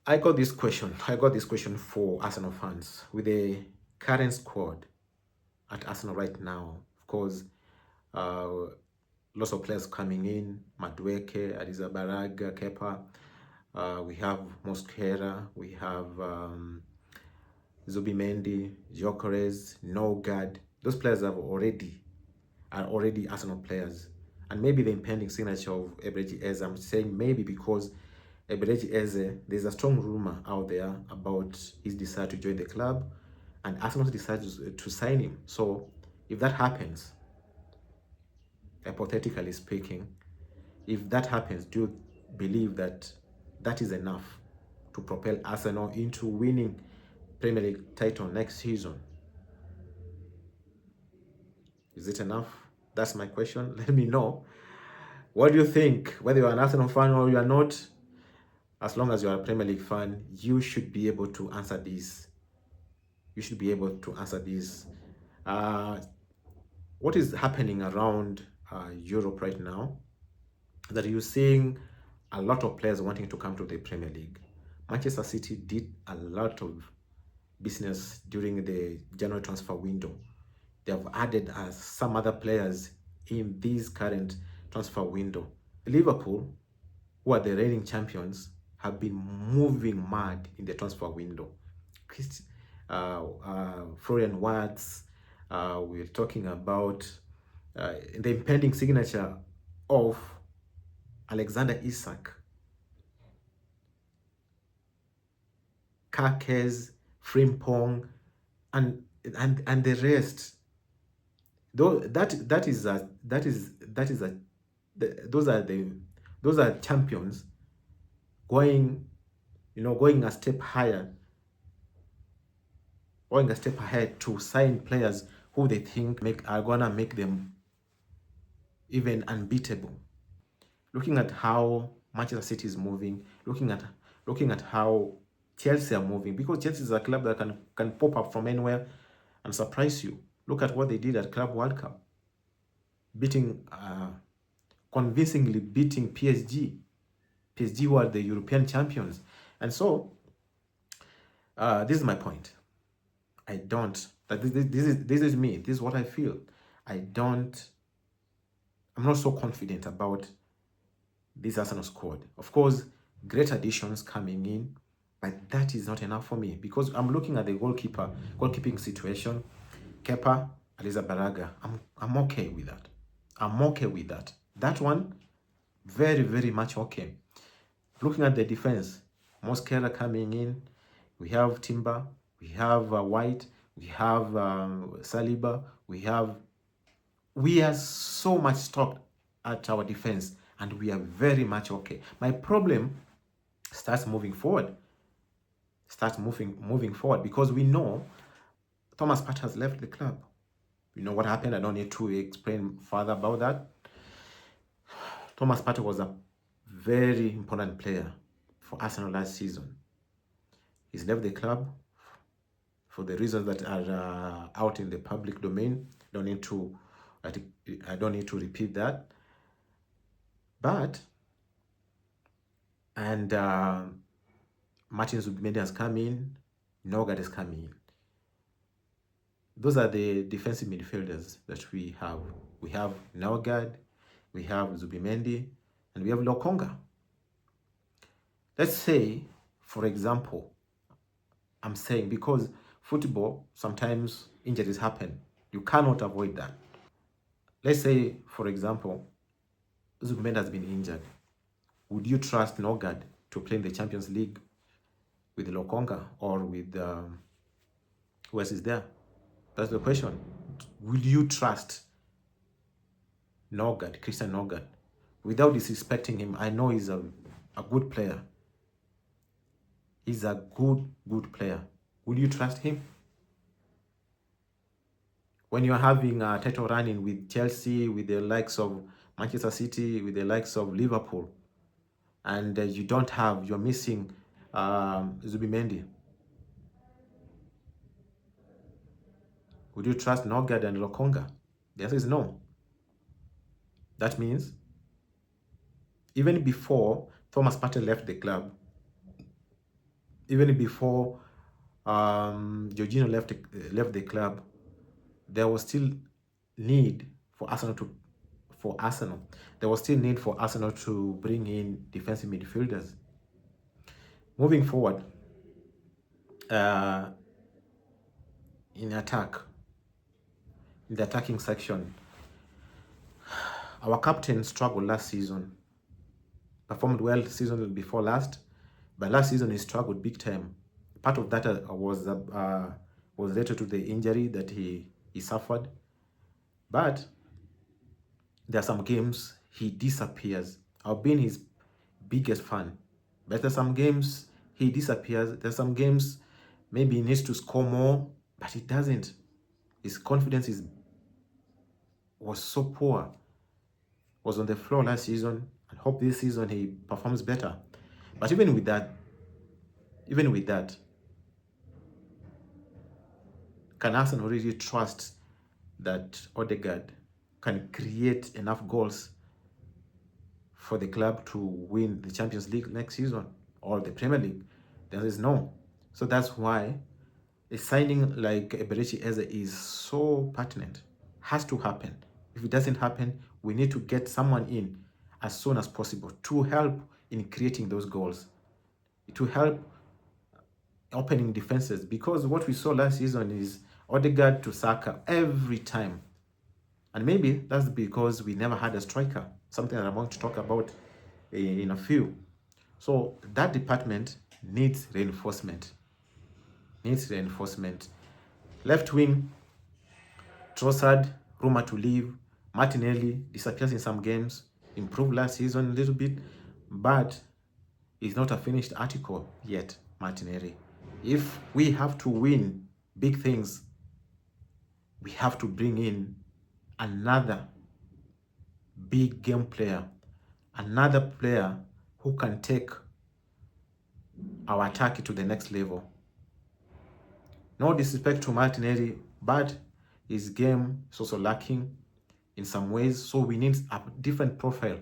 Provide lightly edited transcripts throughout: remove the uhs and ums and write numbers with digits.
I got this question for Arsenal fans. With the current squad at Arsenal right now, of course, uh, lots of players coming in, Madueke, Adizabaraga, Kepa. We have Mosquera, we have Zubimendi, Gyökeres, Nogard. Those players are already Arsenal players. And maybe the impending signature of Eberechi Eze, I'm saying maybe because Eberechi Eze, there's a strong rumor out there about his desire to join the club, and Arsenal decided to sign him. So if that happens, hypothetically speaking, if that happens, do you believe that that is enough to propel Arsenal into winning Premier League title next season? Is it enough? That's my question. Let me know. What do you think? Whether you're an Arsenal fan or you are not, as long as you're a Premier League fan, you should be able to answer this. You should be able to answer this. Uh, what is happening around Europe right now? That you're seeing a lot of players wanting to come to the Premier League. Manchester City did a lot of business during the January transfer window. They have added some other players in this current transfer window. Liverpool, who are the reigning champions, have been moving mad in the transfer window. Florian Wirtz, we're talking about the impending signature of Alexander Isak, Kakes, Frimpong, and the rest. Though those are champions going going a step higher, going a step ahead to sign players who they think are gonna make them even unbeatable. Looking at how Manchester City is moving, looking at how Chelsea are moving, because Chelsea is a club that can pop up from anywhere and surprise you. Look at what they did at Club World Cup, beating convincingly beating PSG. PSG were the European champions, and so this is my point. I don't. This is me. This is what I feel. I'm not so confident about this Arsenal squad. Of course, great additions coming in, but that is not enough for me because I'm looking at the goalkeeping situation. Kepa, Arrizabalaga. I'm okay with that. I'm okay with that. That one, very, very much okay. Looking at the defense, Mosquera coming in. We have Timber. We have White. We have Saliba. We are so much stocked at our defense, and we are very much okay. My problem starts moving forward. Moving forward because we know Thomas Partey has left the club. You know what happened? I don't need to explain further about that. Thomas Partey was a very important player for Arsenal last season. He's left the club for the reasons that are out in the public domain. I don't need to repeat that. But Martin Zubimendi has come in, Nogard has come in. Those are the defensive midfielders that we have. We have Nogard, we have Zubimendi, and we have Lokonga. Let's say, for example, I'm saying because football, sometimes injuries happen. You cannot avoid that. Let's say, for example, Zubimendi has been injured. Would you trust Nogard to play in the Champions League with Lokonga or with who else is there? That's the question. Will you trust Nogard, Christian Nogard? Without disrespecting him, I know he's a good player. He's a good player. Will you trust him? When you're having a title running with Chelsea, with the likes of Manchester City, with the likes of Liverpool, and you're missing Zubimendi. Would you trust Nogard and Lokonga? The answer is no. That means even before Thomas Partey left the club, even before Jorginho left the club, there was still need for Arsenal to there was still need for Arsenal to bring in defensive midfielders. Moving forward, in in the attacking section, our captain struggled last season. Performed well season before last, but last season he struggled big time. Part of that was related to the injury that he suffered, but there are some games he disappears. I've been his biggest fan, but there's some games he disappears. There's some games maybe he needs to score more, but he doesn't. His confidence was so poor. Was on the floor last season. I hope this season he performs better. But even with that, can Arsenal really trust that Odegaard can create enough goals for the club to win the Champions League next season or the Premier League? The answer is no. So that's why a signing like Eberechi Eze is so pertinent. Has to happen. If it doesn't happen, we need to get someone in as soon as possible to help in creating those goals, to help opening defenses, because what we saw last season is Odegaard to Saka every time. And maybe that's because we never had a striker, something that I'm going to talk about in a few. So that department needs reinforcement. Left wing, Trossard, rumored to leave. Martinelli disappears in some games, improved last season a little bit, but it's not a finished article yet, Martinelli. If we have to win big things, we have to bring in another big game player, another player who can take our attack to the next level. No disrespect to Martinelli, but his game is also lacking in some ways, so we need a different profile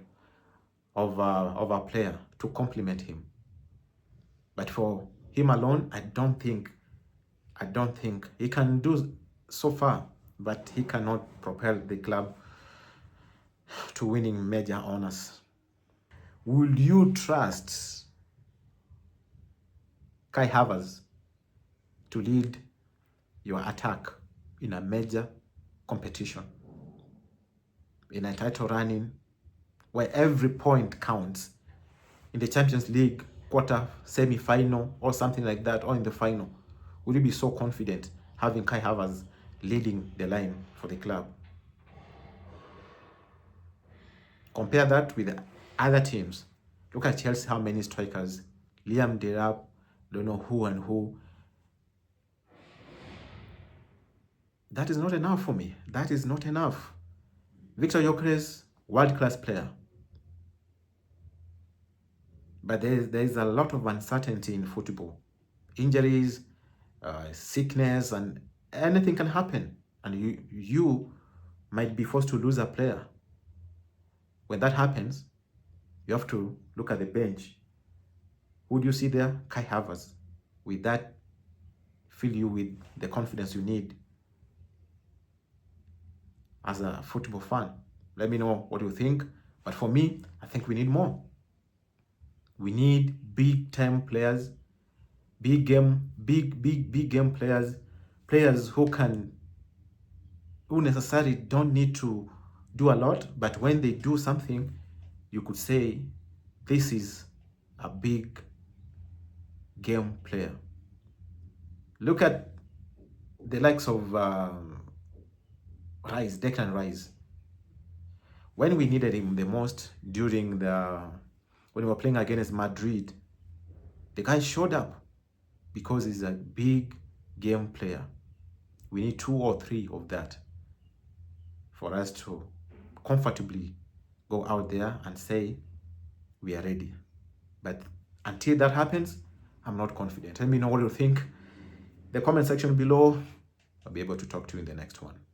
of a player to complement him. But for him alone, I don't think he can do so far, but he cannot propel the club to winning major honors. Will you trust Kai Havertz to lead your attack in a major competition, in a title running where every point counts, in the Champions League quarter, semi-final or something like that, or in the final? Will you be so confident having Kai Havertz leading the line for the club? Compare that with other teams. Look at Chelsea, how many strikers. Liam Delap, don't know who and who. That is not enough for me. That is not enough. Victor Gyökeres, world-class player. But there is a lot of uncertainty in football. Injuries, sickness, and anything can happen. And you might be forced to lose a player. When that happens, you have to look at the bench. Who do you see there? Kai Havertz. With that, fill you with the confidence you need as a football fan. Let me know what you think. But for me, I think we need more. We need big time players, big game players, players who necessarily don't need to do a lot, but when they do something, you could say this is a big game player. Look at the likes of Declan Rice. When we needed him the most when we were playing against Madrid, the guy showed up because he's a big game player. We need 2 or 3 of that for us to comfortably go out there and say we are ready. But until that happens, I'm not confident. Let me know what you think. The comment section below. I'll be able to talk to you in the next one.